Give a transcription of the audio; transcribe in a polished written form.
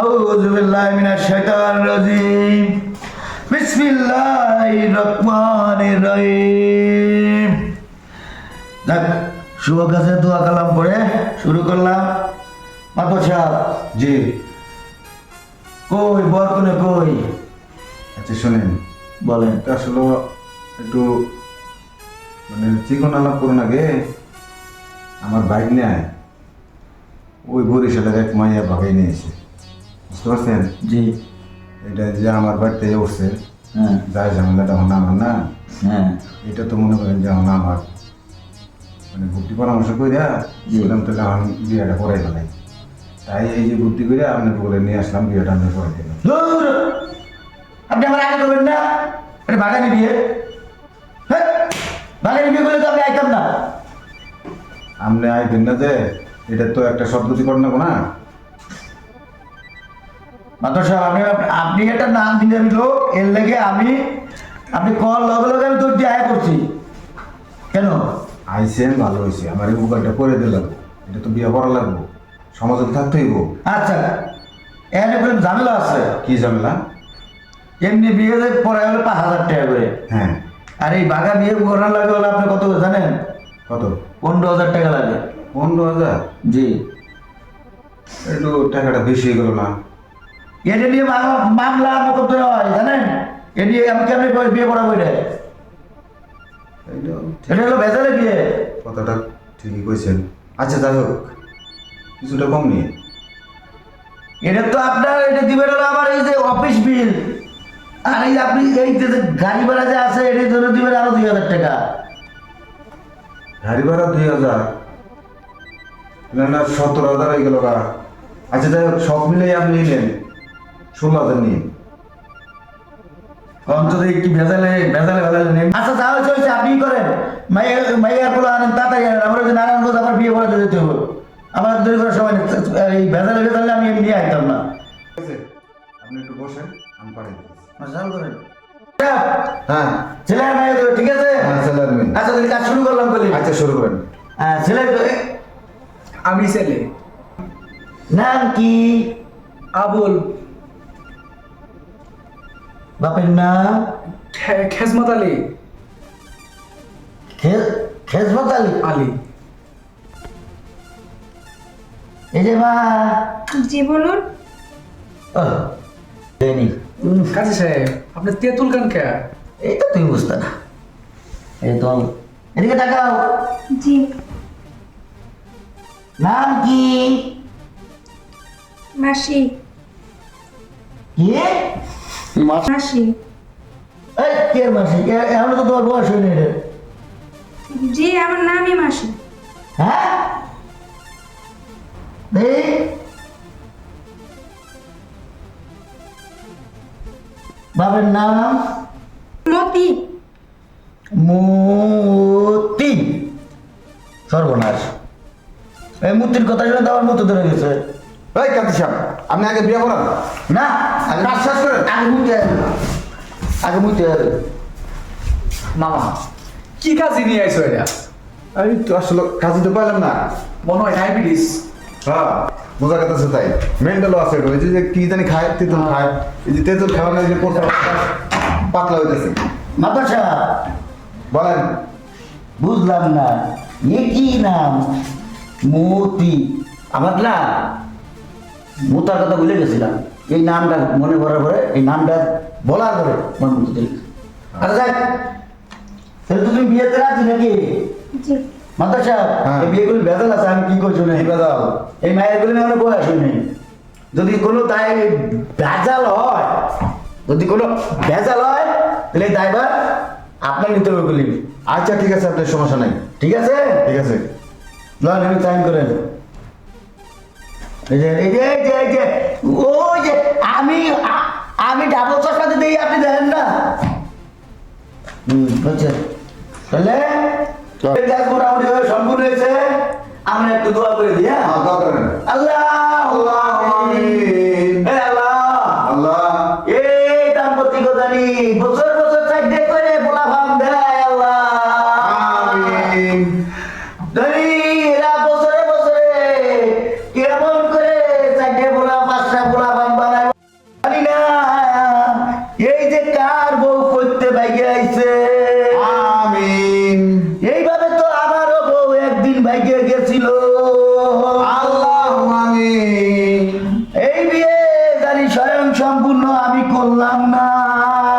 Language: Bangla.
আউযু বিল্লাহি মিনাশ শাইতানির রাজীম বিসমিল্লাহির রহমানির রহিম। দেখ শুভ কাজে দোয়া কালাম পড়ে শুরু করলাম। মাতর সাহেব জি। কই বরকনে কই? আচ্ছা শোনেন, বলেন। এটা আসলে একটু মানে চিকন আলাপ করুন আগে। আমার বাইক নেয় ওই বরিশালের এক মাইয়া ভাগাই নিয়েছে, বুঝতে পারছেন? জি। এটা যে আমার বাড়িতে উঠছে, হ্যাঁ যাই ঝামেলাটা হন আমার না, হ্যাঁ এটা তো মনে করেন যে এখন আমার মানে বুদ্ধি পরামর্শ কইরা বললাম তাহলে আমি বিয়েটা করাই ফেলাই। তাই এই যে বুদ্ধি করে আপনার বলে নিয়ে আসলাম, বিয়েটা আমি করে দিলাম। দূর! আপনি আমার আগে করবেন না, এটা বাগানি বিয়ে। হ্যাঁ বাগানি বিয়ে করলে তো আমি আইতাম না। আপনি আইবেন না যে, এটা তো একটা সদ্গতি করে নেবো না। মাতর সাহেব আপনি আপনি একটা নাম দিলেন লোক, এর লেগে আপনি কল লগে লগে আমি তোর দিয়ে আয় করছি কেন? আইসেন ভালো হয়েছে, আমার এই উপকারটা করে দিলাম। এটা তো বিয়ে করা লাগবো, সমাজে তো থাকতেই হইব। আচ্ছা এর উপরে ঝামেলা আছে। কি ঝামেলা? এমনি বিয়ে পড়ায় হলে 5,000 টাকা করে, হ্যাঁ। আর এই বাগা বিয়ে করার লাগে হলে আপনি কত করে জানেন? কত? 15,000 টাকা লাগে। 15,000? জি। একটু টাকাটা বেশি হয়ে গেল না? এটা নিয়ে মামলা মোকদ্দমা হয় জানেন? এ নিয়ে আমি কেমনি বিয়ে পড়াবো? এটা এইটা এটা হলো ভেজালে বিয়ে। কথাটা ঠিকই কইছেন। আচ্ছা যাই হোক, কিছুটা কম নিয়ে। এটা তো আপনার এটা দিবেন হলো আমার এই যে অফিস বিল, আর এই আপনি এই যে গাড়ি ভাড়া যে আছে এটার জন্য দিবেন আরো 2,000 টাকা। গাড়ি ভাড়া 2,000? না না, 17,000 হয়ে গেল গা। আচ্ছা যাই হোক, সব মিলে আপনি নিলেন 16,000 নিয়ে। অন্তত কি ভেজালে নেই। আচ্ছা যা হয়েছে হয়েছে, আপনি করেন মাইয়ার পোলা আনেন তাড়াতাড়ি আনেন। আমরা যে নারায়ণগঞ্জ আবার বিয়ে পড়াতে যেতে হবে, আমার দেরি করার সময় নেই। এই ভেজালে আমি এমনি আইতাম না। ঠিক আছে, আপনি একটু বসেন, আমি পাঠিয়ে দিচ্ছি। চালু করেন। হ্যাঁ ছেলে আর মেয়ে দেবে, ঠিক আছে? হ্যাঁ, ছেলে আর মেয়ে। আচ্ছা তাহলে কাজ শুরু করলাম বলি। আচ্ছা শুরু করেন। হ্যাঁ ছেলে আমি ছেলে। নাম কি? আবুল। বাপের নাম? খেজমত আলী। খেজমত আলী। আলী। এই যে মা। জি বলুন। ও দেনি। কাজী সাহেব, আপনি তেঁতুল গান কে? এই তো তুমি বুঝতে না। এই তো এদিকে তাকাও। জি। নাম কি? মাসি। কি? মাসি। এই কে মাসি? এখন তো তোমার বয়স হয়নি রে। জি আমার নামই মাসি। হ্যাঁ দেখ বাবার নাম মতি। মতি। সর্বনাশ, এই মূর্তির কথা শুনে তো আমার মতো ধরে গেছে। এই কাজী সাহেব, আপনি আগে বিয়ে করান। না আগে কাজ শেষ করেন। আগে মুইতে মামা কি কাজী নিয়ে আইছো এটা? আমি তো আসলে কাজে তো পাইলাম না। মনে হয় ডায়াবেটিস। হ্যাঁ বোঝা গেছে তাই, মেন্টালও আছে। ওই যে কি জানি খায়, তেঁতুল খায়। এই যে তেঁতুল খাওয়ানো, এই যে পাতলা হইতেছে। মাতাসা বলেন। বুঝলাম না, এ কি নাম? মতি। আমার না মোতার কথা ভুলে গেছিলাম। এই নামটা মনে করার পরে, এই নামটা বলার পরে আমার মতো দিল। আচ্ছা যাক, তাহলে তো তুমি বিয়েতে রাজি নাকি? জি। মাতাসা হ্যাঁ। এই বিয়েগুলি ভেজাল আছে, আমি কি করছি না? কি বেদাল? এই মায়ের গুলি আমার বয়স নেই। যদি কোনো তাই ভেজাল হয়, যদি কোনো ভেজাল হয় তাহলে এই দায়ভার আপনার নিতে হবে বলি। আচ্ছা ঠিক আছে, আপনার সমস্যা নাই। ঠিক আছে? ঠিক আছে। লন আমি সাইন করেন। এই যে ওই যে আমি ডাবল চশমাতে দিই, আপনি দেখেন না? বুঝছেন? তাহলে এই কাজ মোটামুটি ভাবে সম্পূর্ণ হয়েছে। আমরা একটু দোয়া করে দিই। হ্যাঁ দোয়া করেন। আল্লাহ আমিন। হে আল্লাহ, আল্লাহ এই দাম্পত্য জানি বছর বছর চাইতে করে বলা ভাব দেয়। আল্লাহ আমিন। ধনী এরা বছরে বছরে কেমন করে চাইতে বলা, পাঁচটা বলা ভাব না